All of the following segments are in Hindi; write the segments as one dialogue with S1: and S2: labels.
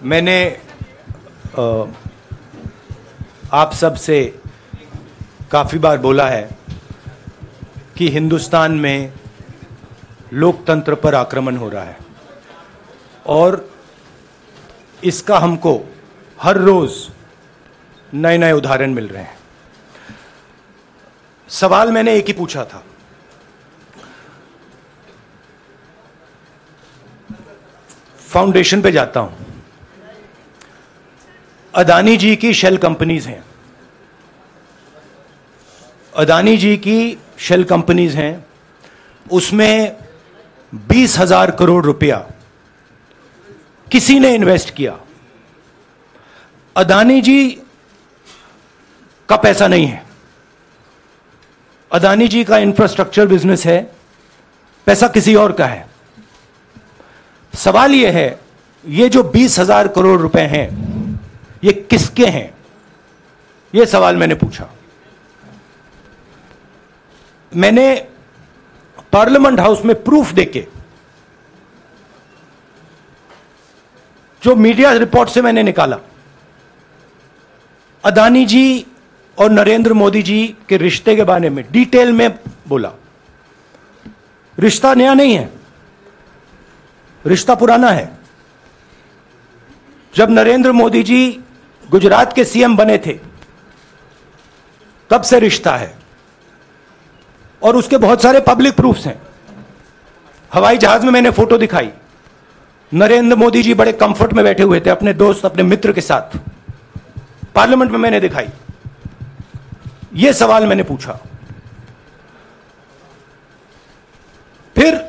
S1: मैंने आप सब से काफ़ी बार बोला है कि हिंदुस्तान में लोकतंत्र पर आक्रमण हो रहा है और इसका हमको हर रोज़ नए नए उदाहरण मिल रहे हैं। सवाल मैंने एक ही पूछा था, फाउंडेशन पे जाता हूं, अदानी जी की शेल कंपनीज हैं, अदानी जी की शेल कंपनीज हैं, उसमें 20,000 करोड़ रुपया किसी ने इन्वेस्ट किया। अदानी जी का पैसा नहीं है, अदानी जी का इंफ्रास्ट्रक्चर बिजनेस है, पैसा किसी और का है। सवाल यह है, ये जो 20,000 करोड़ रुपए हैं ये किसके हैं? यह सवाल मैंने पूछा। मैंने पार्लियामेंट हाउस में प्रूफ देके, जो मीडिया रिपोर्ट से मैंने निकाला, अदानी जी और नरेंद्र मोदी जी के रिश्ते के बारे में डिटेल में बोला। रिश्ता नया नहीं है, रिश्ता पुराना है। जब नरेंद्र मोदी जी गुजरात के सीएम बने थे तब से रिश्ता है और उसके बहुत सारे पब्लिक प्रूफ्स हैं। हवाई जहाज में मैंने फोटो दिखाई, नरेंद्र मोदी जी बड़े कंफर्ट में बैठे हुए थे अपने दोस्त, अपने मित्र के साथ, पार्लियामेंट में मैंने दिखाई। यह सवाल मैंने पूछा। फिर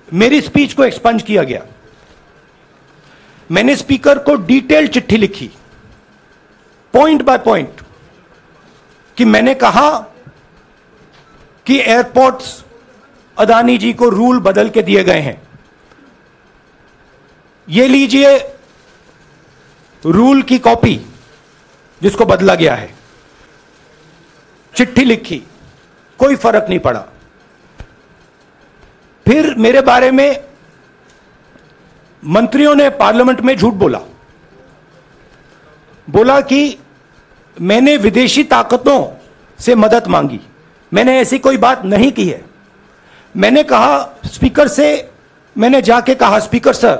S1: मेरी स्पीच को एक्सपंज किया गया। मैंने स्पीकर को डिटेल चिट्ठी लिखी, पॉइंट बाय पॉइंट, कि मैंने कहा कि एयरपोर्ट्स अदानी जी को रूल बदल के दिए गए हैं, ये लीजिए रूल की कॉपी जिसको बदला गया है। चिट्ठी लिखी, कोई फर्क नहीं पड़ा। फिर मेरे बारे में मंत्रियों ने पार्लियामेंट में झूठ बोला कि मैंने विदेशी ताकतों से मदद मांगी। मैंने ऐसी कोई बात नहीं की है। मैंने कहा स्पीकर से, मैंने जाके कहा, स्पीकर सर,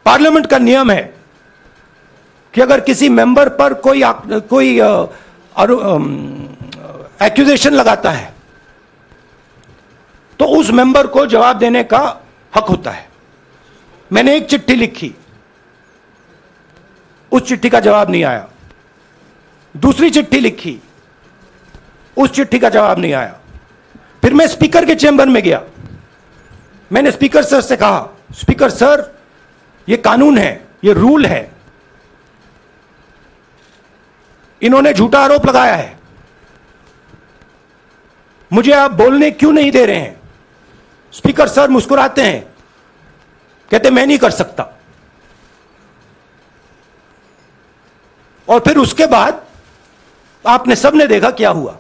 S1: पार्लियामेंट का नियम है कि अगर किसी मेंबर पर कोई एक्यूजेशन लगाता है तो उस मेंबर को जवाब देने का हक होता है। मैंने एक चिट्ठी लिखी, उस चिट्ठी का जवाब नहीं आया। दूसरी चिट्ठी लिखी, उस चिट्ठी का जवाब नहीं आया। फिर मैं स्पीकर के चेंबर में गया। मैंने स्पीकर सर से कहा, स्पीकर सर, यह कानून है, यह रूल है, इन्होंने झूठा आरोप लगाया है, मुझे आप बोलने क्यों नहीं दे रहे हैं? स्पीकर सर मुस्कुराते हैं, कहते मैं नहीं कर सकता। और फिर उसके बाद आपने सबने देखा क्या हुआ।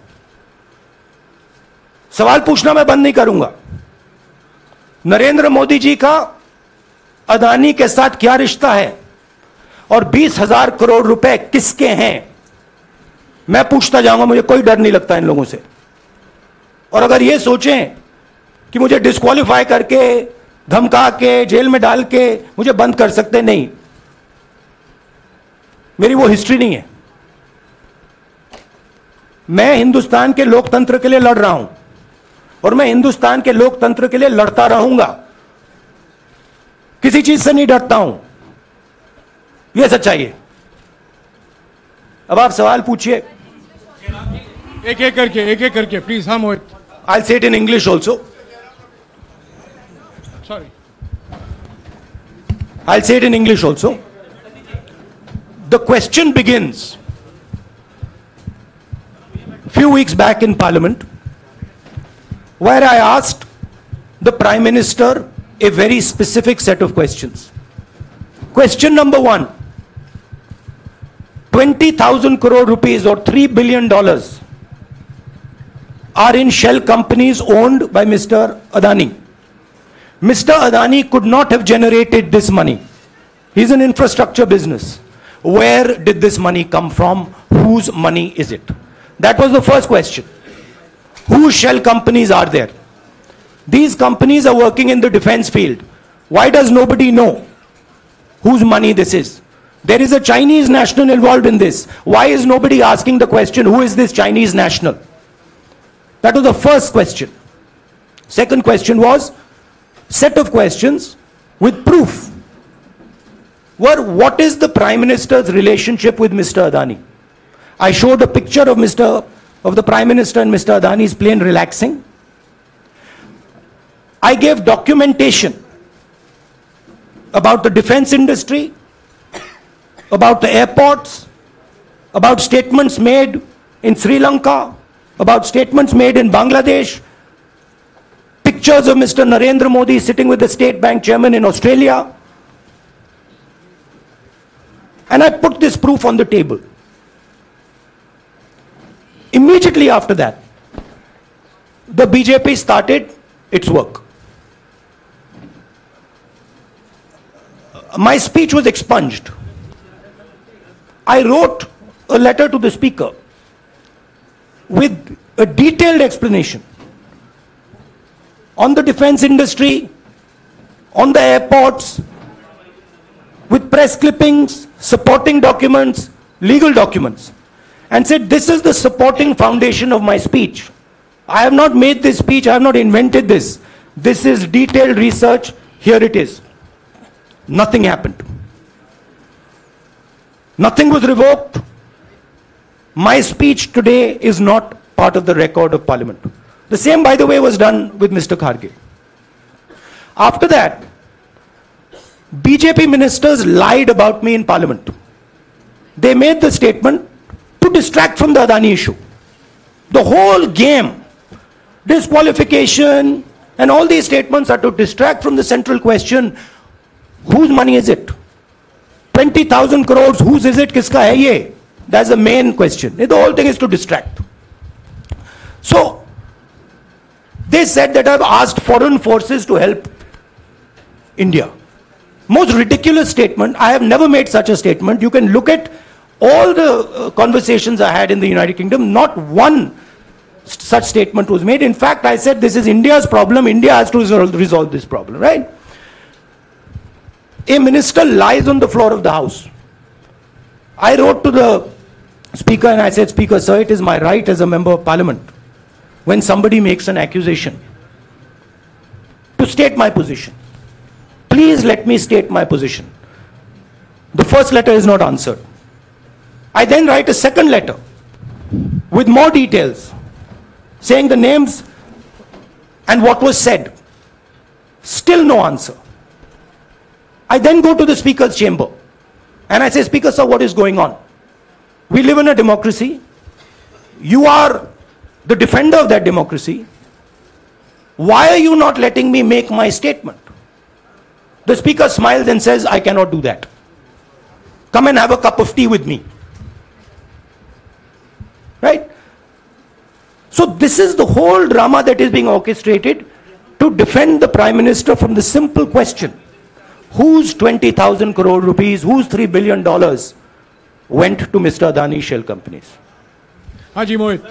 S1: सवाल पूछना मैं बंद नहीं करूंगा। नरेंद्र मोदी जी का अदानी के साथ क्या रिश्ता है और 20,000 करोड़ रुपए किसके हैं, मैं पूछता जाऊंगा। मुझे कोई डर नहीं लगता इन लोगों से। और अगर ये सोचें कि मुझे डिस्क्वालीफाई करके, धमका के, जेल में डाल के मुझे बंद कर सकते, नहीं, मेरी वो हिस्ट्री नहीं है। मैं हिंदुस्तान के लोकतंत्र के लिए लड़ रहा हूं और मैं हिंदुस्तान के लोकतंत्र के लिए लड़ता रहूंगा। किसी चीज से नहीं डरता हूं, यह सच्चाई है। अब आप सवाल पूछिए।
S2: एक एक करके प्लीज। हाँ मोहित,
S1: I'll say it in English also.
S2: Sorry.
S1: I'll say it in English also. The question begins few weeks back in Parliament, where I asked the Prime Minister a very specific set of questions. Question number 1, 20,000 crore rupees or $3 billion are in shell companies owned by Mr. Adani. Mr. Adani could not have generated this money. He's an infrastructure business. Where did this money come from? Whose money is it? That was the first question. Whose shell companies are there? These companies are working in the defense field. Why does nobody know whose money this is? There is a Chinese national involved in this. Why is nobody asking the question, who is this Chinese national? That was the first question. Second question was, set of questions with proof. What is the Prime Minister's relationship with Mr. Adani? I showed a picture of the Prime Minister and Mr. Adani's plane relaxing. I gave documentation about the defense industry, about the airports, about statements made in Sri Lanka, about statements made in Bangladesh, pictures of Mr. Narendra Modi sitting with the State Bank chairman in Australia. And I put this proof on the table. Immediately after that, the BJP started its work. My speech was expunged. I wrote a letter to the Speaker with a detailed explanation on the defense industry, on the airports, with press clippings, supporting documents, legal documents, and said, this is the supporting foundation of my speech. I have not made this speech, I have not invented this. This is detailed research, here it is. Nothing happened. Nothing was revoked. My speech today is not part of the record of Parliament. The same, by the way, was done with Mr. Kharge. After that, BJP ministers lied about me in Parliament. They made the statement to distract from the Adani issue. The whole game, disqualification, and all these statements are to distract from the central question, whose money is it? 20,000 crores, whose is it? Kiska hai ye? That's the main question. The whole thing is to distract. So, they said that I've asked foreign forces to help India. Most ridiculous statement. I have never made such a statement. You can look at all the conversations I had in the United Kingdom. Not one such statement was made. In fact, I said this is India's problem. India has to resolve this problem, right? A minister lies on the floor of the House. I wrote to the Speaker and I said, Speaker, sir, it is my right as a member of Parliament, when somebody makes an accusation, to state my position. Please let me state my position. The first letter is not answered. I then write a second letter with more details, saying the names and what was said. Still no answer. I then go to the Speaker's chamber and I say, Speaker, sir, what is going on? We live in a democracy. You are the defender of that democracy. Why are you not letting me make my statement? The Speaker smiles and says, I cannot do that. Come and have a cup of tea with me. Right? So this is the whole drama that is being orchestrated to defend the Prime Minister from the simple question, whose 20,000 crore rupees, whose $3 billion went to Mr. Adani shell companies?
S2: हाँ जी मोहित,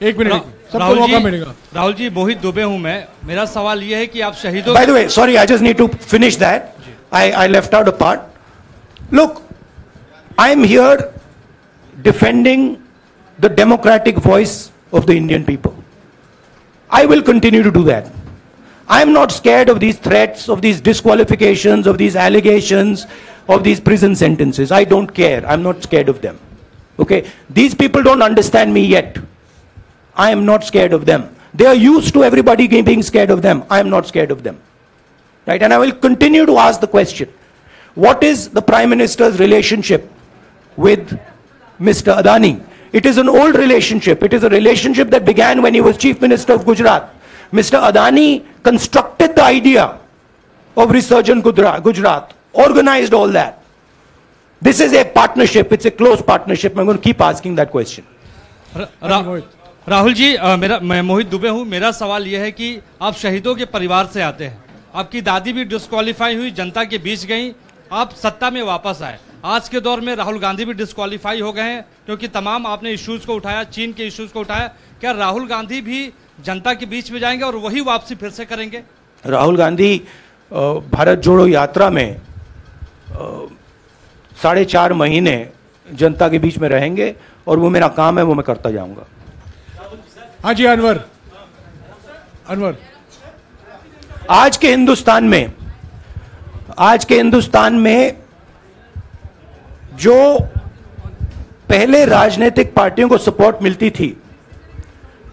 S2: एक मिनट, सबको मौका मिलेगा.
S3: राहुल जी, मोहित दुबे हूं मैं. मेरा सवाल यह है कि आप शहीदों.
S1: By the way, sorry, I just need to finish that. I left out a part. Look, I'm here defending the democratic voice of the Indian people. I will continue to do that. I'm not scared of these threats, of these disqualifications, of these allegations, of these prison sentences. I don't care. I'm not scared of them. Okay? These people don't understand me yet. I am not scared of them. They are used to everybody being scared of them. I am not scared of them. Right? And I will continue to ask the question, what is the Prime Minister's relationship with Mr. Adani? It is an old relationship. It is a relationship that began when he was Chief Minister of Gujarat. Mr. Adani constructed the idea of Resurgent Gujarat, organized all that. This is a partnership. It's a close partnership. I'm going to keep asking that question.
S3: Rahul ji, मैं मोहित दुबे हूं. मेरा सवाल यह है कि आप शहीदों के परिवार से आते हैं. आपकी दादी भी डिस्क्वालीफाई हुई, जनता के बीच गई, आप सत्ता में वापस आए। आज के दौर में राहुल गांधी भी डिस्क्वालीफाई हो गए हैं क्योंकि तमाम आपने इश्यूज को उठाया, चीन के इश्यूज को उठाया। क्या राहुल गांधी भी जनता के बीच में जाएंगे और वही वापसी फिर से करेंगे?
S1: राहुल गांधी भारत जोड़ो यात्रा में 4.5 महीने जनता के बीच में रहेंगे और वो मेरा काम है, वो मैं करता जाऊंगा।
S2: हाँ जी अनवर।
S1: आज के हिंदुस्तान में जो पहले राजनीतिक पार्टियों को सपोर्ट मिलती थी,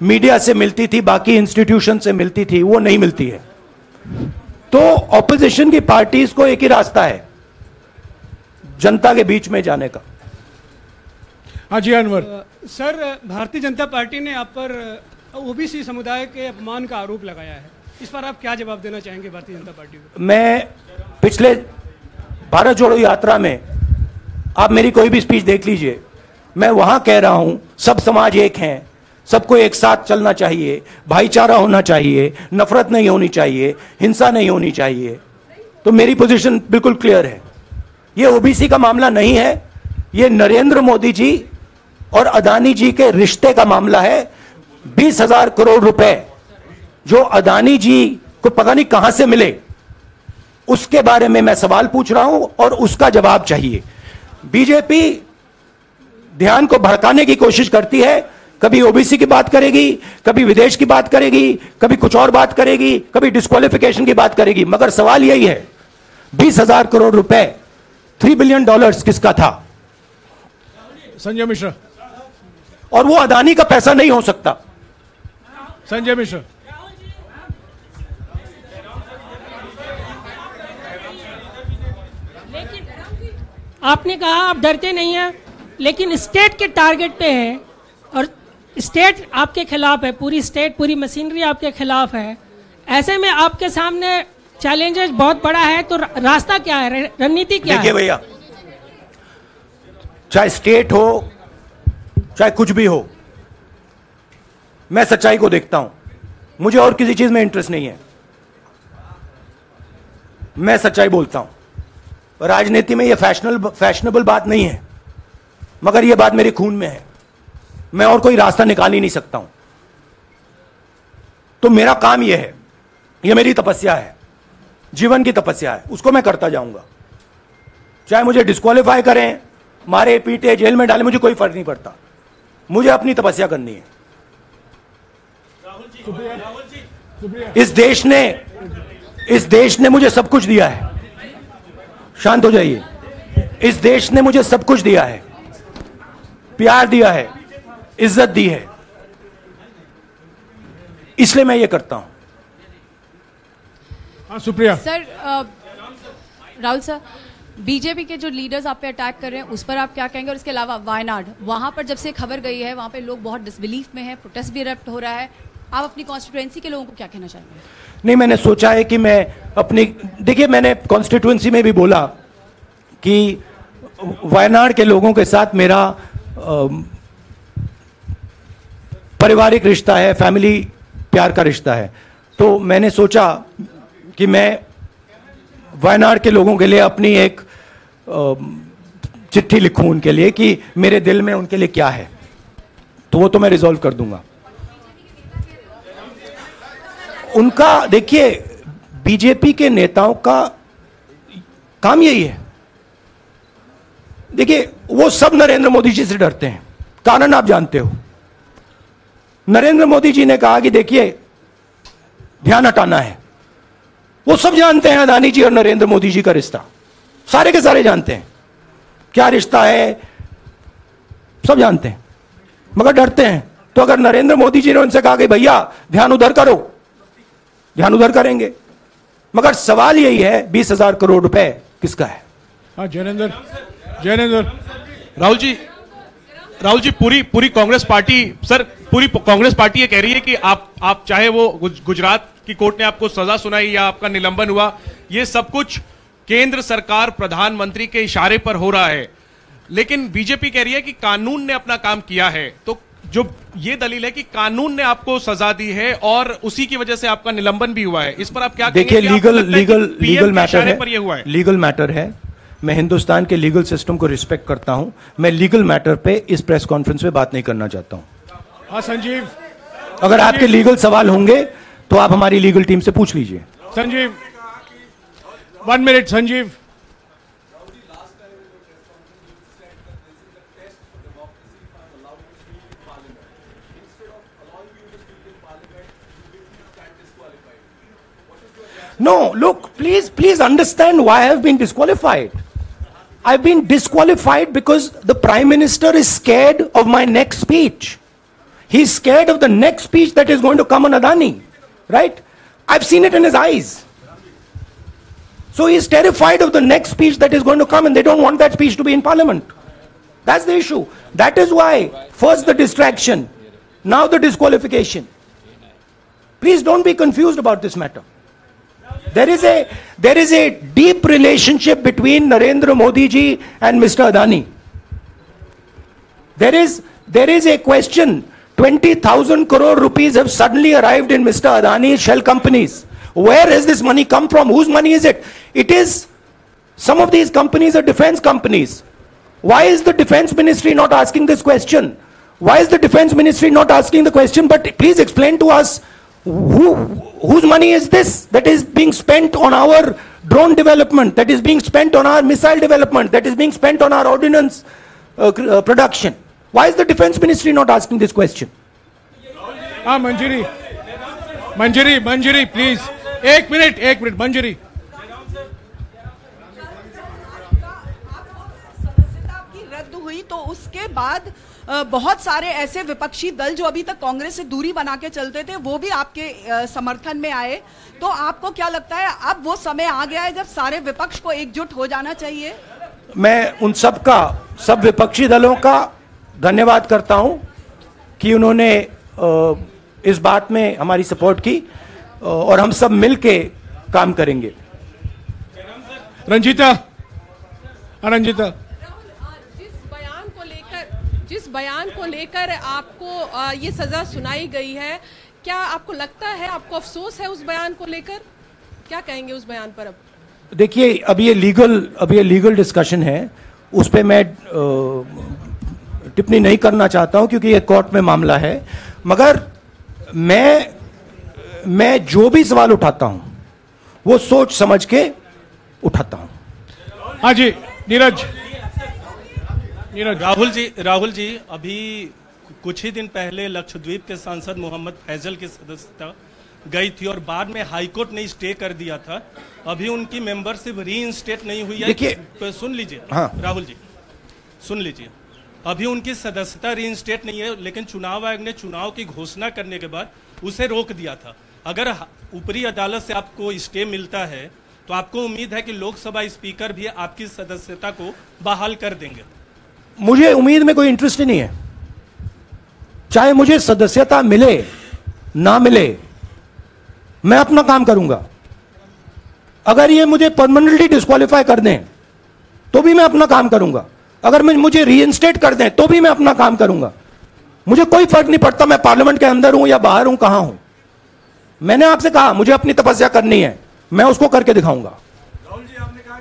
S1: मीडिया से मिलती थी, बाकी इंस्टीट्यूशन से मिलती थी, वो नहीं मिलती है। तो ऑपोजिशन की पार्टीज को एक ही रास्ता है, जनता के बीच में जाने का।
S2: हाँ जी अनवर।
S4: सर, भारतीय जनता पार्टी ने आप पर ओबीसी समुदाय के अपमान का आरोप लगाया है, इस पर आप क्या जवाब देना चाहेंगे भारतीय जनता पार्टी को? मैं
S1: पिछले भारत जोड़ो यात्रा में, आप मेरी कोई भी स्पीच देख लीजिए, मैं वहां कह रहा हूं सब समाज एक हैं, सबको एक साथ चलना चाहिए, भाईचारा होना चाहिए, नफरत नहीं होनी चाहिए, हिंसा नहीं होनी चाहिए। तो मेरी पोजीशन बिल्कुल क्लियर है। ये ओबीसी का मामला नहीं है, ये नरेंद्र मोदी जी और अदानी जी के रिश्ते का मामला है। 20,000 करोड़ रुपए जो अदानी जी को पता नहीं कहां से मिले, उसके बारे में मैं सवाल पूछ रहा हूं और उसका जवाब चाहिए। बीजेपी ध्यान को भड़काने की कोशिश करती है, कभी ओबीसी की बात करेगी, कभी विदेश की बात करेगी, कभी कुछ और बात करेगी, कभी डिस्क्वालिफिकेशन की बात करेगी, मगर सवाल यही है 20,000 करोड़ रुपए, $3 बिलियन किसका था?
S2: संजय मिश्रा।
S1: और वो अदानी का पैसा नहीं हो सकता।
S2: संजय मिश्रा।
S5: आपने कहा आप डरते नहीं हैं, लेकिन स्टेट के टारगेट पे हैं और स्टेट आपके खिलाफ है, पूरी स्टेट, पूरी मशीनरी आपके खिलाफ है। ऐसे में आपके सामने चैलेंजेस बहुत बड़ा है, तो रास्ता क्या है, रणनीति क्या है?
S1: देखिए भैया, चाहे स्टेट हो, चाहे कुछ भी हो, मैं सच्चाई को देखता हूं। मुझे और किसी चीज में इंटरेस्ट नहीं है, मैं सच्चाई बोलता हूं। राजनीति में यह फैशनेबल बात नहीं है, मगर यह बात मेरे खून में है। मैं और कोई रास्ता निकाल ही नहीं सकता हूं। तो मेरा काम यह है, यह मेरी तपस्या है, जीवन की तपस्या है, उसको मैं करता जाऊंगा। चाहे मुझे डिस्क्वालीफाई करें, मारे पीटे, जेल में डाले, मुझे कोई फर्क नहीं पड़ता। मुझे अपनी तपस्या करनी है। इस देश ने मुझे सब कुछ दिया है। शांत हो जाइए। इस देश ने मुझे सब कुछ दिया है, प्यार दिया है, इज्जत दी है, इसलिए मैं ये करता हूं।
S2: हाँ Supriya.
S6: Sir, Rahul sir, BJP के जो लीडर्स आप पे अटैक कर रहे हैं उस पर आप क्या कहेंगे? और इसके अलावा वायनाड, वहां पर जब से खबर गई है वहां पे लोग बहुत डिसबिलीफ में हैं, प्रोटेस्ट भी इरप्ट हो रहा है, आप अपनी कॉन्स्टिट्यूएंसी के लोगों को क्या कहना चाहेंगे?
S1: नहीं, मैंने सोचा है कि मैं अपनी, देखिए मैंने कॉन्स्टिट्यूएंसी में भी बोला कि वायनाड के लोगों के साथ मेरा पारिवारिक रिश्ता है, फैमिली प्यार का रिश्ता है। तो मैंने सोचा कि मैं वायनाड के लोगों के लिए अपनी एक चिट्ठी लिखूं उनके लिए कि मेरे दिल में उनके लिए क्या है, तो वो तो मैं रिजॉल्व कर दूंगा। उनका, देखिए बीजेपी के नेताओं का काम यही है। देखिए वो सब नरेंद्र मोदी जी से डरते हैं, कारण आप जानते हो। नरेंद्र मोदी जी ने कहा कि देखिए ध्यान हटाना है। वो सब जानते हैं अदानी जी और नरेंद्र मोदी जी का रिश्ता, सारे के सारे जानते हैं क्या रिश्ता है, सब जानते हैं, मगर डरते हैं। तो अगर नरेंद्र मोदी जी ने उनसे कहा कि भैया ध्यान उधर करो, ध्यान उधर करेंगे। मगर सवाल यही है 20,000 करोड़ रुपए किसका है?
S2: हाँ जैनेंद्र।
S7: राहुल जी, पूरी कांग्रेस पार्टी, सर पूरी कांग्रेस पार्टी ये कह रही है कि आप चाहे वो गुजरात की कोर्ट ने आपको सजा सुनाई या आपका निलंबन हुआ, ये सब कुछ केंद्र सरकार, प्रधानमंत्री के इशारे पर हो रहा है। लेकिन बीजेपी कह रही है कि कानून ने अपना काम किया है। तो जो ये दलील है कि कानून ने आपको सजा दी है और उसी की वजह से आपका निलंबन भी हुआ है, इस पर आप क्या
S1: देखिए, लीगल मैटर है,
S7: पर ये हुआ है?
S1: लीगल मैटर है। मैं हिंदुस्तान के लीगल सिस्टम को रिस्पेक्ट करता हूं। मैं लीगल मैटर पे इस प्रेस कॉन्फ्रेंस में बात नहीं करना चाहता हूं।
S2: हाँ संजीव,
S1: अगर आपके लीगल सवाल होंगे तो आप हमारी लीगल टीम से पूछ लीजिए।
S2: Sanjeev 1 minute. Sanjeev,
S1: No, look, please understand why I have been disqualified. I've been disqualified because the Prime Minister is scared of my next speech. He's scared of the next speech that is going to come on Adani, right? I've seen it in his eyes. So he's terrified of the next speech that is going to come, and they don't want that speech to be in Parliament. That's the issue. That is why first the distraction, now the disqualification. Please don't be confused about this matter. There is a deep relationship between Narendra Modi ji and Mr. Adani. There is a question. 20,000 crore rupees have suddenly arrived in Mr. Adani's shell companies. Where has this money come from? Whose money is it? It is, some of these companies are defense companies. Why is the defense ministry not asking this question? Why is the defense ministry not asking the question? But please explain to us, whose money is this that is being spent on our drone development, that is being spent on our missile development, that is being spent on our ordnance production? Why is the defense ministry not asking this question?
S2: Manjari please, एक मिनट मंजरी।
S8: सदस्यता की रद्द हुई तो उसके बाद बहुत सारे ऐसे विपक्षी दल जो अभी तक कांग्रेस से दूरी बना के चलते थे वो भी आपके समर्थन में आए। तो आपको क्या लगता है अब वो समय आ गया है जब सारे विपक्ष को एकजुट हो जाना चाहिए?
S1: मैं उन सब विपक्षी दलों का धन्यवाद करता हूं कि उन्होंने इस बात में हमारी सपोर्ट की और हम सब मिलके काम करेंगे।
S2: रंजीता,
S9: जिस बयान को लेकर आपको ये सजा सुनाई गई है, क्या आपको लगता है, आपको अफसोस है उस बयान को लेकर? क्या कहेंगे उस बयान पर? अब
S1: देखिए, अब ये लीगल डिस्कशन है, उस पे मैं टिप्पणी नहीं करना चाहता हूं क्योंकि ये कोर्ट में मामला है। मगर मैं जो भी सवाल उठाता हूं वो सोच समझ के उठाता हूं।
S2: हाँ जी, नीरज।
S10: राहुल जी, अभी कुछ ही दिन पहले लक्षद्वीप के सांसद मोहम्मद फैजल की सदस्यता गई थी और बाद में हाईकोर्ट ने स्टे कर दिया था। अभी उनकी मेंबरशिप रीइंस्टेट नहीं हुई है। देखिए, सुन लीजिए। हाँ। राहुल जी सुन लीजिए, अभी उनकी सदस्यता रीइंस्टेट नहीं है, लेकिन चुनाव आयोग ने चुनाव की घोषणा करने के बाद उसे रोक दिया था। अगर ऊपरी अदालत से आपको स्टे मिलता है तो आपको उम्मीद है कि लोकसभा स्पीकर भी आपकी सदस्यता को बहाल कर देंगे?
S1: मुझे उम्मीद में कोई इंटरेस्ट ही नहीं है। चाहे मुझे सदस्यता मिले ना मिले, मैं अपना काम करूंगा। अगर ये मुझे परमानेंटली डिस्क्वालीफाई कर दें तो भी मैं अपना काम करूंगा। अगर मुझे रीइंस्टेट कर दें तो भी मैं अपना काम करूंगा। मुझे कोई फर्क नहीं पड़ता मैं पार्लियामेंट के अंदर हूं या बाहर हूं, कहां हूं। मैंने आपसे कहा मुझे अपनी तपस्या करनी है, मैं उसको करके दिखाऊंगा।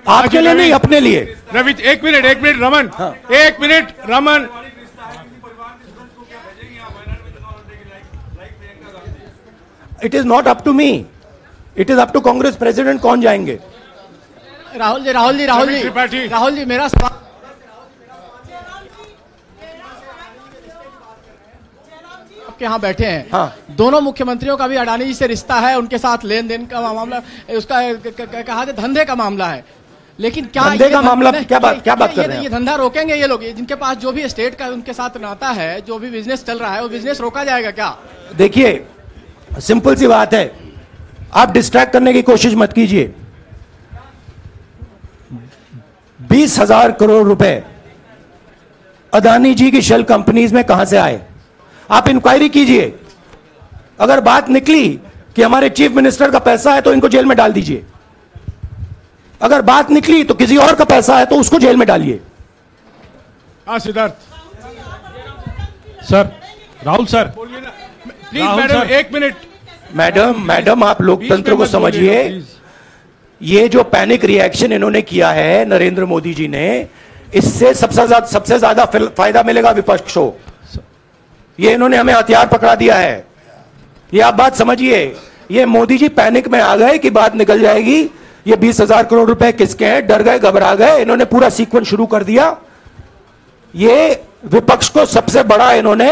S1: आपके लिए नहीं, अपने लिए।
S2: रवि, एक मिनट रमन। हाँ। एक minute Raman.
S1: It is not up to me, it is up to Congress president कौन जाएंगे।
S11: राहुल जी मेरा सवाल आपके यहाँ बैठे हैं। हाँ। दोनों मुख्यमंत्रियों का भी अडानी जी से रिश्ता है, उनके साथ लेन देन का मामला, उसका कहा धंधे का मामला है। लेकिन क्या धंधे का मामला, क्या बात कर रहे हैं? ये धंधा रोकेंगे ये लोग? जिनके पास जो भी स्टेट का उनके साथ नाता है, जो भी बिजनेस चल रहा है, वो बिजनेस रोका जाएगा क्या?
S1: देखिए, सिंपल सी बात है, आप डिस्ट्रैक्ट करने की कोशिश मत कीजिए। 20,000 करोड़ रुपए अदानी जी की शेल कंपनीज में कहां से आए? आप इंक्वायरी कीजिए। अगर बात निकली कि हमारे चीफ मिनिस्टर का पैसा है तो इनको जेल में डाल दीजिए। अगर बात निकली तो किसी और का पैसा है तो उसको जेल में डालिए।
S2: हाँ Siddharth sir.
S7: Rahul sir,
S2: please madam, 1 minute.
S1: Madam आप लोकतंत्र को समझिए। ये जो पैनिक रिएक्शन इन्होंने किया है नरेंद्र मोदी जी ने, इससे सबसे ज्यादा फायदा मिलेगा विपक्ष को। ये इन्होंने हमें हथियार पकड़ा दिया है, ये आप बात समझिए। ये मोदी जी पैनिक में आ गए कि बात निकल जाएगी, ये 20,000 करोड़ रुपए किसके हैं, डर गए, घबरा गए, इन्होंने पूरा सीक्वेंस शुरू कर दिया। ये विपक्ष को सबसे बड़ा इन्होंने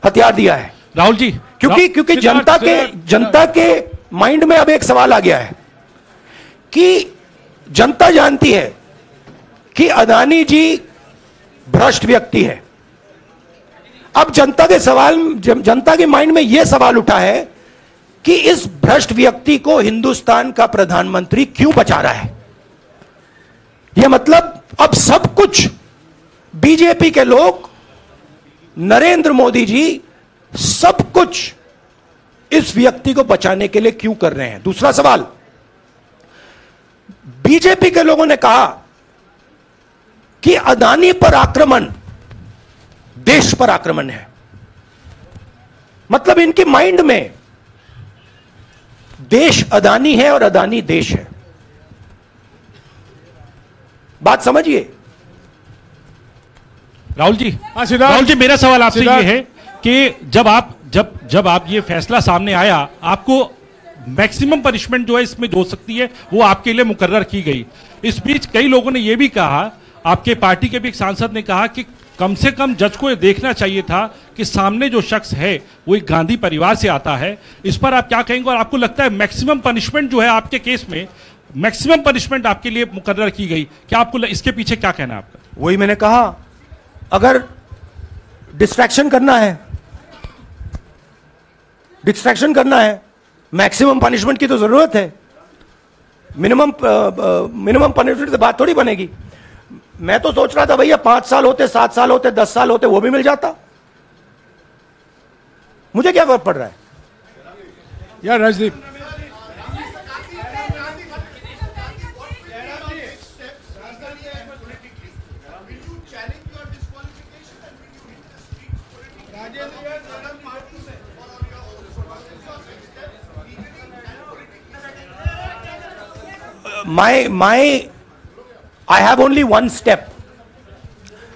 S1: हथियार दिया है
S7: राहुल जी,
S1: क्योंकि जनता के माइंड में अब एक सवाल आ गया है कि जनता जानती है कि अदानी जी भ्रष्ट व्यक्ति है। अब जनता के माइंड में यह सवाल उठा है कि इस भ्रष्ट व्यक्ति को हिंदुस्तान का प्रधानमंत्री क्यों बचा रहा है। यह मतलब अब सब कुछ बीजेपी के लोग, नरेंद्र मोदी जी सब कुछ इस व्यक्ति को बचाने के लिए क्यों कर रहे हैं। दूसरा सवाल, बीजेपी के लोगों ने कहा कि अदानी पर आक्रमण देश पर आक्रमण है। मतलब इनके माइंड में देश अदानी है और अदानी देश है। बात समझिए
S7: राहुल जी, मेरा सवाल आपसे ये है कि जब आप ये फैसला सामने आया, आपको मैक्सिमम पनिशमेंट जो है इसमें जो हो सकती है वो आपके लिए मुकर्रर की गई। इस बीच कई लोगों ने ये भी कहा, आपके पार्टी के भी एक सांसद ने कहा कि कम से कम जज को ये देखना चाहिए था कि सामने जो शख्स है वो एक गांधी परिवार से आता है। इस पर आप क्या कहेंगे, और आपको लगता है मैक्सिमम पनिशमेंट जो है आपके केस में, मैक्सिमम पनिशमेंट आपके लिए मुकर्रर की गई, क्या आपको इसके पीछे क्या कहना है आपका?
S1: वही मैंने कहा, अगर डिस्ट्रैक्शन करना है, मैक्सिमम पनिशमेंट की तो जरूरत है। मिनिमम पनिशमेंट से बात थोड़ी बनेगी। मैं तो सोच रहा था भैया 5 साल होते, 7 साल होते, 10 साल होते, वो भी मिल जाता। मुझे क्या फर्क पड़ रहा है
S2: यार Rajdeep.
S1: I have only one step,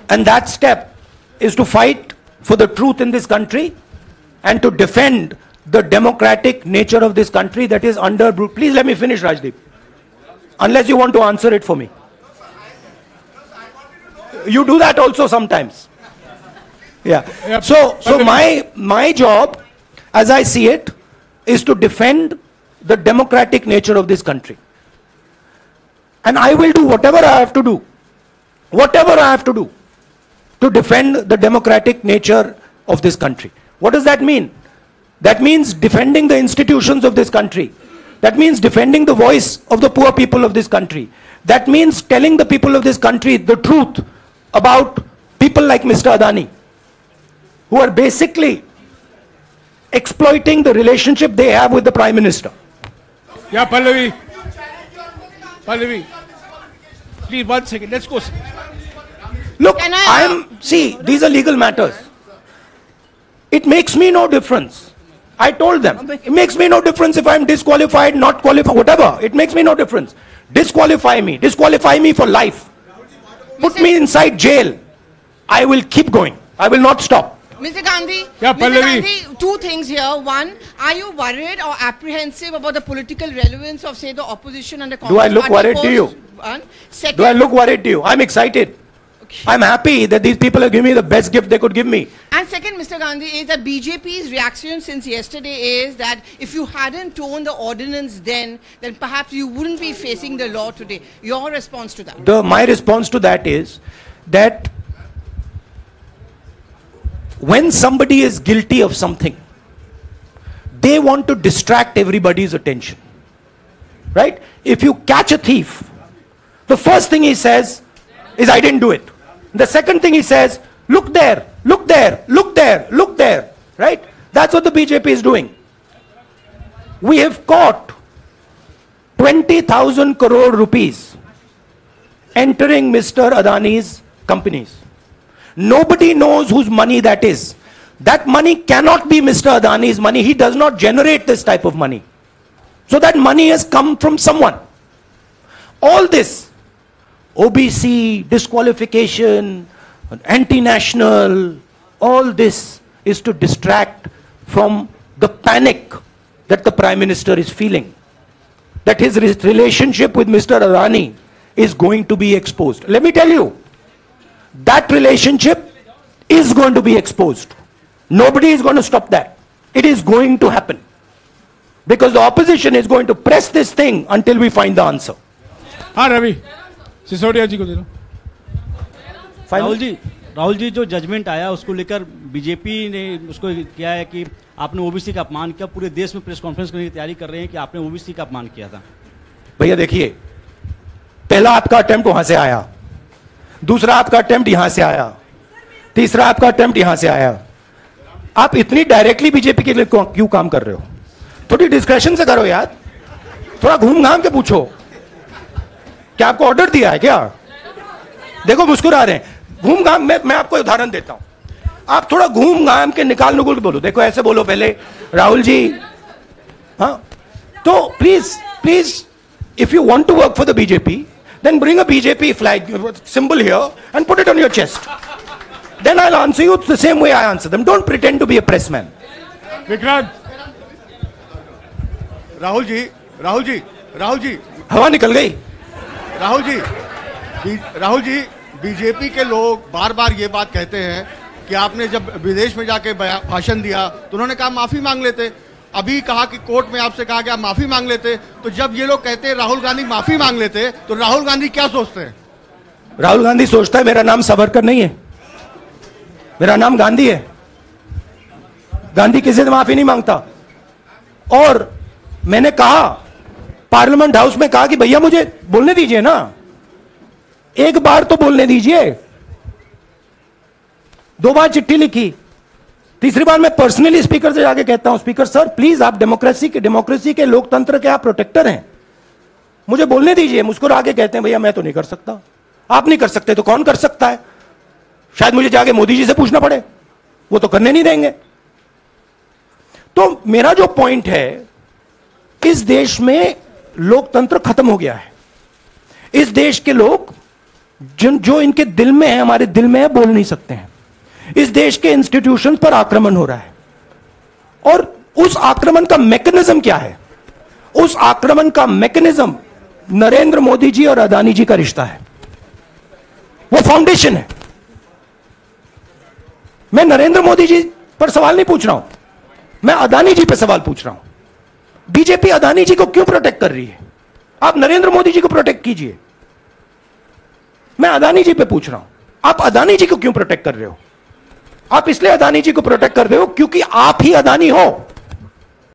S1: and that step is to fight for the truth in this country and to defend the democratic nature of this country that is under brute. Please let me finish, Rajdeep, unless you want to answer it for me. You do that also sometimes. Yeah. So my job, as I see it, is to defend the democratic nature of this country. And I will do whatever I have to do to defend the democratic nature of this country. What does that mean? That means defending the institutions of this country. That means defending the voice of the poor people of this country. That means telling the people of this country the truth about people like Mr. Adani, who are basically exploiting the relationship they have with the Prime Minister.
S2: Yeah, Pallavi, please 1 second. Let's go.
S1: Look, see, these are legal matters. It makes me no difference. I told them, it makes me no difference if I'm disqualified, not qualified, whatever. It makes me no difference. Disqualify me for life. Put me inside jail. I will keep going. I will not stop.
S12: Mr. Gandhi,
S2: yeah,
S12: Mr. Gandhi, 2 things here. One, are you worried or apprehensive about the political relevance of, say, the opposition and the Congress?
S1: Do I look worried to you?
S12: Second,
S1: do I look worried to you? I'm excited. Okay. I'm happy that these people have given me the best gift they could give me.
S12: And second, Mr. Gandhi, is that BJP's reaction since yesterday is that if you hadn't torn the ordinance then perhaps you wouldn't be facing the law today. Your response to that?
S1: My response to that is that when somebody is guilty of something, they want to distract everybody's attention. Right? If you catch a thief, the first thing he says is, I didn't do it. The second thing he says, look there, look there, look there, look there. Right? That's what the BJP is doing. We have caught 20,000 crore rupees entering Mr. Adani's companies. Nobody knows whose money that is. That money cannot be Mr. Adani's money. He does not generate this type of money. So that money has come from someone. All this, OBC, disqualification, anti-national, all this is to distract from the panic that the Prime Minister is feeling. That his relationship with Mr. Adani is going to be exposed. Let me tell you, that relationship is going to be exposed. Nobody is going to stop that. It is going to happen. Because the opposition is going to press this thing until we find the answer.
S2: हाँ रवि, सिसोदिया जी को दे दो।
S13: राहुल जी जो जजमेंट आया उसको लेकर बीजेपी ने उसको किया है कि आपने ओबीसी का अपमान किया। पूरे देश में प्रेस कॉन्फ्रेंस करने की तैयारी कर रहे हैं कि आपने ओबीसी का अपमान किया था।
S1: भैया देखिए, पहला आपका अटेम्प्ट वहां से आया, दूसरा आपका अटेम्प्ट यहां से आया, तीसरा आपका अटेम्प्ट यहां से आया। आप इतनी डायरेक्टली बीजेपी के लिए क्यों काम कर रहे हो? थोड़ी डिस्क्रेशन से करो यार, थोड़ा घूम घाम के पूछो। क्या आपको ऑर्डर दिया है क्या? देखो मुस्कुरा रहे हैं। घूम घाम, मैं आपको उदाहरण देता हूं, आप थोड़ा घूम घाम के निकाल नुकुल के बोलो। देखो ऐसे बोलो पहले, राहुल जी, हाँ तो please if you want to work for the BJP, then bring a BJP flag symbol here and put it on your chest. Then I'll answer you the same way I answer them. Don't pretend to be a pressman.
S2: Vikrant,
S14: Rahul ji,
S1: हवा निकल गई।
S14: राहुल जी, बीजेपी के लोग बार बार ये बात कहते हैं कि आपने जब विदेश में जाके भाषण दिया तो उन्होंने कहा माफी मांग लेते। अभी कहा कि कोर्ट में आपसे कहा कि आप माफी मांग लेते। तो जब ये लोग कहते हैं राहुल गांधी माफी मांग लेते, तो राहुल गांधी क्या सोचते हैं?
S1: राहुल गांधी सोचता है मेरा नाम सावरकर नहीं है, मेरा नाम गांधी है। गांधी किसी से माफी नहीं मांगता। और मैंने कहा, पार्लियामेंट हाउस में कहा कि भैया मुझे बोलने दीजिए ना, एक बार तो बोलने दीजिए। 2 बार चिट्ठी लिखी, तीसरी बार मैं पर्सनली स्पीकर से जाके कहता हूं, स्पीकर सर प्लीज, आप डेमोक्रेसी के लोकतंत्र के आप प्रोटेक्टर हैं, मुझे बोलने दीजिए। मुस्कुरा के कहते हैं भैया मैं तो नहीं कर सकता। आप नहीं कर सकते तो कौन कर सकता है? शायद मुझे जाके मोदी जी से पूछना पड़े, वो तो करने नहीं देंगे। तो मेरा जो पॉइंट है, इस देश में लोकतंत्र खत्म हो गया है। इस देश के लोग जो इनके दिल में है, हमारे दिल में है, बोल नहीं सकते हैं। इस देश के इंस्टीट्यूशन पर आक्रमण हो रहा है। और उस आक्रमण का मैकेनिज्म क्या है? उस आक्रमण का मैकेनिज्म नरेंद्र मोदी जी और अदानी जी का रिश्ता है, वो फाउंडेशन है। मैं नरेंद्र मोदी जी पर सवाल नहीं पूछ रहा हूं, मैं अदानी जी पर सवाल पूछ रहा हूं। बीजेपी अदानी जी को क्यों प्रोटेक्ट कर रही है? आप नरेंद्र मोदी जी को प्रोटेक्ट कीजिए। मैं अदानी जी पे पूछ रहा हूं, आप अदानी जी को क्यों प्रोटेक्ट कर रहे हो? आप इसलिए अदानी जी को प्रोटेक्ट कर रहे हो क्योंकि आप ही अदानी हो।